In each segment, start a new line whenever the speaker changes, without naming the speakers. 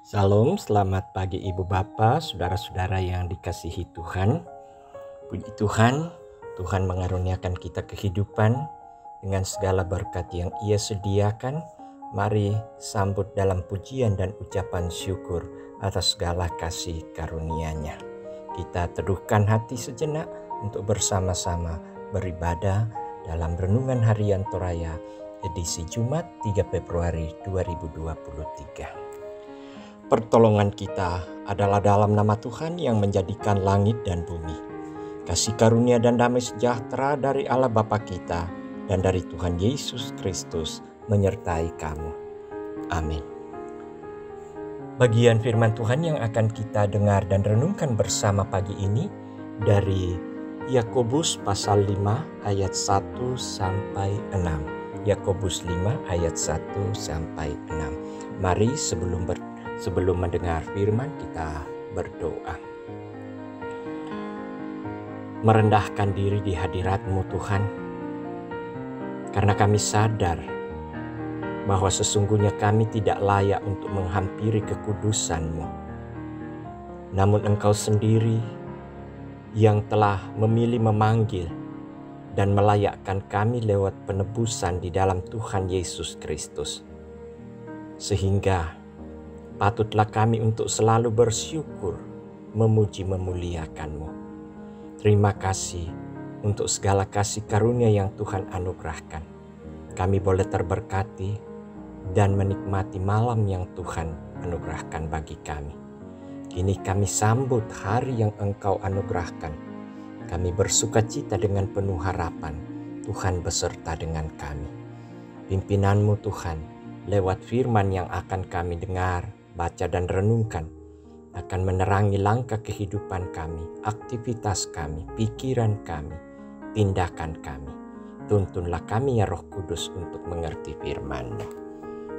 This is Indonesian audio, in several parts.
Salam, selamat pagi Ibu Bapa, saudara-saudara yang dikasihi Tuhan. Puji Tuhan, Tuhan mengaruniakan kita kehidupan dengan segala berkat yang Ia sediakan. Mari sambut dalam pujian dan ucapan syukur atas segala kasih karunia-Nya. Kita teduhkan hati sejenak untuk bersama-sama beribadah dalam Renungan Harian Toraya edisi Jumat 3 Februari 2023. Pertolongan kita adalah dalam nama Tuhan yang menjadikan langit dan bumi. Kasih karunia dan damai sejahtera dari Allah Bapa kita dan dari Tuhan Yesus Kristus menyertai kamu. Amin. Bagian firman Tuhan yang akan kita dengar dan renungkan bersama pagi ini dari Yakobus pasal 5 ayat 1 sampai 6. Yakobus 5 ayat 1 sampai 6. Mari sebelum mendengar firman kita berdoa. Merendahkan diri di hadirat-Mu Tuhan, karena kami sadar bahwa sesungguhnya kami tidak layak untuk menghampiri kekudusan-Mu. Namun Engkau sendiri yang telah memilih memanggil dan melayakkan kami lewat penebusan di dalam Tuhan Yesus Kristus. Sehingga patutlah kami untuk selalu bersyukur, memuji, memuliakan-Mu. Terima kasih untuk segala kasih karunia yang Tuhan anugerahkan. Kami boleh terberkati dan menikmati malam yang Tuhan anugerahkan bagi kami. Kini kami sambut hari yang Engkau anugerahkan. Kami bersuka cita dengan penuh harapan. Tuhan beserta dengan kami. Pimpinan-Mu Tuhan, lewat firman yang akan kami dengar, baca dan renungkan, akan menerangi langkah kehidupan kami, aktivitas kami, pikiran kami, tindakan kami. Tuntunlah kami ya Roh Kudus untuk mengerti firman-Mu.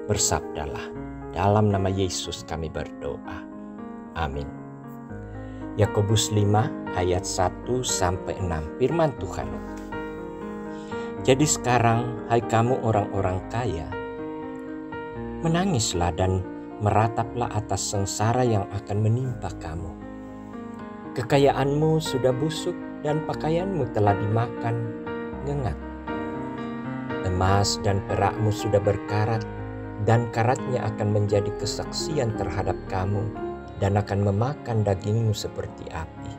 Bersabdalah, dalam nama Yesus kami berdoa. Amin. Yakobus 5 ayat 1 sampai 6. Firman Tuhan. Jadi sekarang, hai kamu orang-orang kaya, menangislah dan merataplah atas sengsara yang akan menimpa kamu. Kekayaanmu sudah busuk dan pakaianmu telah dimakan ngengat. Emas dan perakmu sudah berkarat dan karatnya akan menjadi kesaksian terhadap kamu dan akan memakan dagingmu seperti api.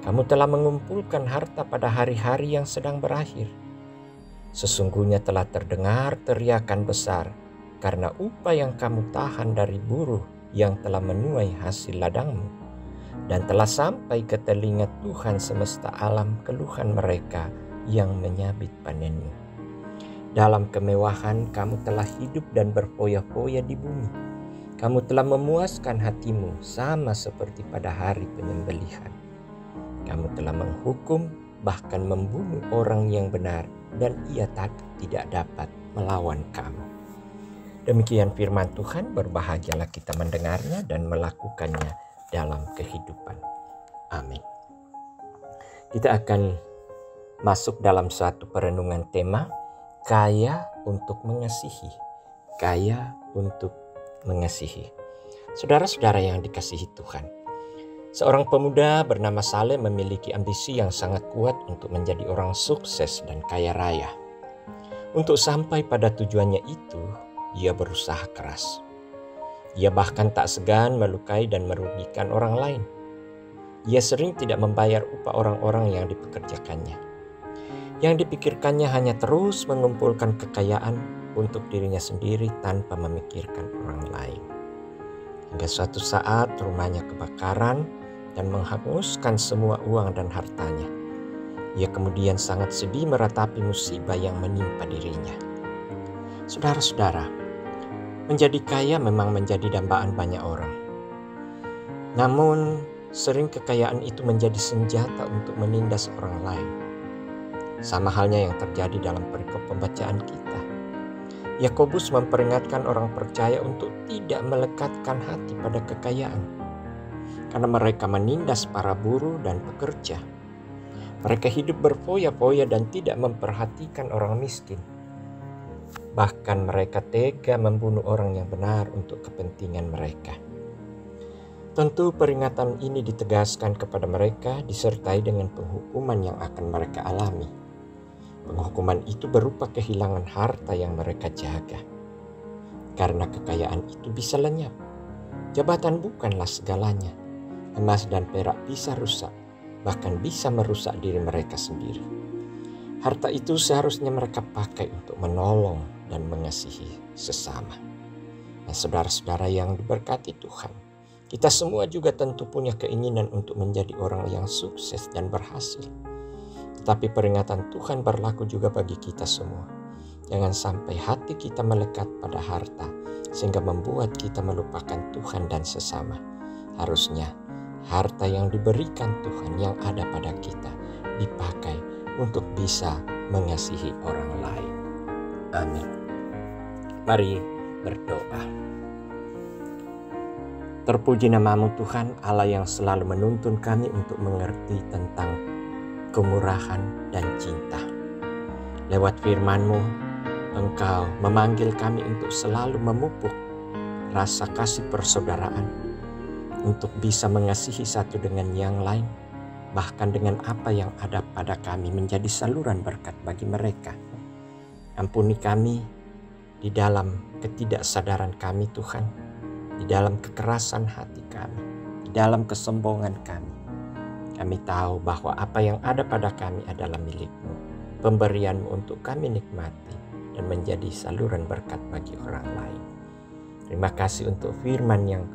Kamu telah mengumpulkan harta pada hari-hari yang sedang berakhir. Sesungguhnya telah terdengar teriakan besar karena upah yang kamu tahan dari buruh yang telah menuai hasil ladangmu, dan telah sampai ke telinga Tuhan semesta alam keluhan mereka yang menyabit panenmu. Dalam kemewahan kamu telah hidup dan berfoya-foya di bumi. Kamu telah memuaskan hatimu sama seperti pada hari penyembelihan. Kamu telah menghukum bahkan membunuh orang yang benar, dan ia tidak dapat melawan kamu. Demikian firman Tuhan, berbahagialah kita mendengarnya dan melakukannya dalam kehidupan. Amin. Kita akan masuk dalam suatu perenungan tema, kaya untuk mengasihi. Kaya untuk mengasihi. Saudara-saudara yang dikasihi Tuhan, seorang pemuda bernama Saleh memiliki ambisi yang sangat kuat untuk menjadi orang sukses dan kaya raya. Untuk sampai pada tujuannya itu, ia berusaha keras. Ia bahkan tak segan melukai dan merugikan orang lain. Ia sering tidak membayar upah orang-orang yang dipekerjakannya. Yang dipikirkannya hanya terus mengumpulkan kekayaan untuk dirinya sendiri tanpa memikirkan orang lain. Hingga suatu saat rumahnya kebakaran dan menghanguskan semua uang dan hartanya. Ia kemudian sangat sedih meratapi musibah yang menimpa dirinya. Saudara-saudara, menjadi kaya memang menjadi dambaan banyak orang. Namun, sering kekayaan itu menjadi senjata untuk menindas orang lain. Sama halnya yang terjadi dalam perikop pembacaan kita. Yakobus memperingatkan orang percaya untuk tidak melekatkan hati pada kekayaan, karena mereka menindas para buruh dan pekerja. Mereka hidup berfoya-foya dan tidak memperhatikan orang miskin. Bahkan mereka tega membunuh orang yang benar untuk kepentingan mereka. Tentu peringatan ini ditegaskan kepada mereka disertai dengan penghukuman yang akan mereka alami. Penghukuman itu berupa kehilangan harta yang mereka jaga. Karena kekayaan itu bisa lenyap. Jabatan bukanlah segalanya. Emas dan perak bisa rusak, bahkan bisa merusak diri mereka sendiri. Harta itu seharusnya mereka pakai untuk menolong dan mengasihi sesama. Nah, saudara-saudara yang diberkati Tuhan, kita semua juga tentu punya keinginan untuk menjadi orang yang sukses dan berhasil. Tetapi peringatan Tuhan berlaku juga bagi kita semua. Jangan sampai hati kita melekat pada harta sehingga membuat kita melupakan Tuhan dan sesama. Harusnya harta yang diberikan Tuhan yang ada pada kita dipakai untuk bisa mengasihi orang lain. Amin. Mari berdoa. Terpuji namamu Tuhan, Allah yang selalu menuntun kami untuk mengerti tentang kemurahan dan cinta. Lewat firman-Mu, Engkau memanggil kami untuk selalu memupuk rasa kasih persaudaraan, untuk bisa mengasihi satu dengan yang lain, bahkan dengan apa yang ada pada kami menjadi saluran berkat bagi mereka. Ampuni kami di dalam ketidaksadaran kami Tuhan, di dalam kekerasan hati kami, di dalam kesombongan kami. Kami tahu bahwa apa yang ada pada kami adalah milik-Mu, pemberian-Mu untuk kami nikmati dan menjadi saluran berkat bagi orang lain. Terima kasih untuk firman yang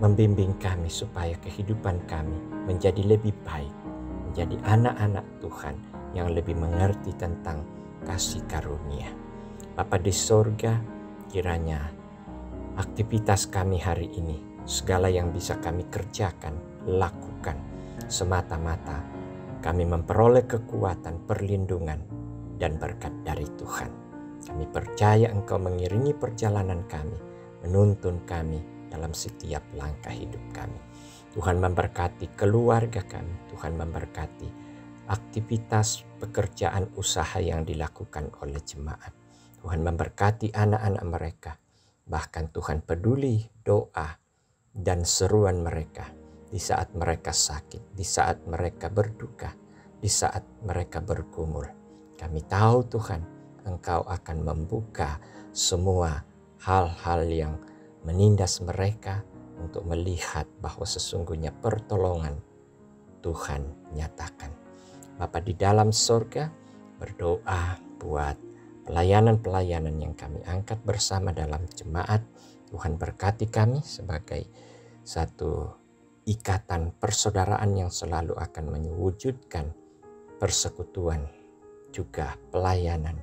membimbing kami supaya kehidupan kami menjadi lebih baik, menjadi anak-anak Tuhan yang lebih mengerti tentang kasih karunia. Bapa di sorga, kiranya aktivitas kami hari ini, segala yang bisa kami kerjakan, lakukan, semata-mata kami memperoleh kekuatan, perlindungan, dan berkat dari Tuhan. Kami percaya Engkau mengiringi perjalanan kami, menuntun kami dalam setiap langkah hidup kami. Tuhan memberkati keluarga kami, Tuhan memberkati aktivitas pekerjaan usaha yang dilakukan oleh jemaat. Tuhan memberkati anak-anak mereka, bahkan Tuhan peduli doa dan seruan mereka di saat mereka sakit, di saat mereka berduka, di saat mereka bergumul. Kami tahu Tuhan, Engkau akan membuka semua hal-hal yang menindas mereka untuk melihat bahwa sesungguhnya pertolongan Tuhan nyatakan. Bapa di dalam sorga, berdoa buat pelayanan-pelayanan yang kami angkat bersama dalam jemaat. Tuhan berkati kami sebagai satu ikatan persaudaraan yang selalu akan mewujudkan persekutuan juga pelayanan.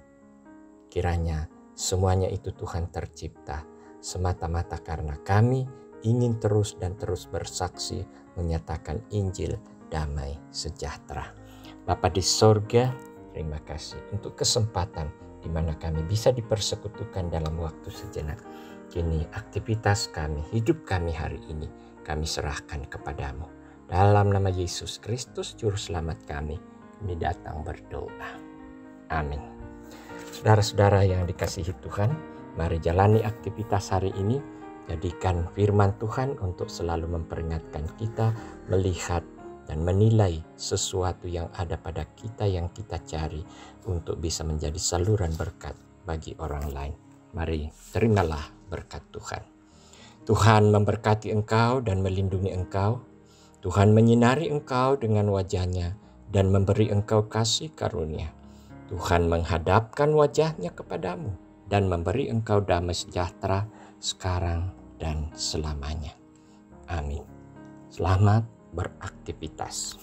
Kiranya semuanya itu Tuhan tercipta semata-mata karena kami ingin terus dan terus bersaksi menyatakan Injil damai sejahtera. Bapa di sorga, terima kasih untuk kesempatan di mana kami bisa dipersekutukan dalam waktu sejenak. Kini aktivitas kami, hidup kami hari ini, kami serahkan kepadamu. Dalam nama Yesus Kristus, Juru Selamat kami datang berdoa. Amin. Saudara-saudara yang dikasihi Tuhan, mari jalani aktivitas hari ini. Jadikan firman Tuhan untuk selalu memperingatkan kita, melihat dan menilai sesuatu yang ada pada kita yang kita cari untuk bisa menjadi saluran berkat bagi orang lain. Mari terimalah berkat Tuhan. Tuhan memberkati engkau dan melindungi engkau. Tuhan menyinari engkau dengan wajah-Nya dan memberi engkau kasih karunia. Tuhan menghadapkan wajah-Nya kepadamu dan memberi engkau damai sejahtera sekarang dan selamanya. Amin. Selamat beraktivitas.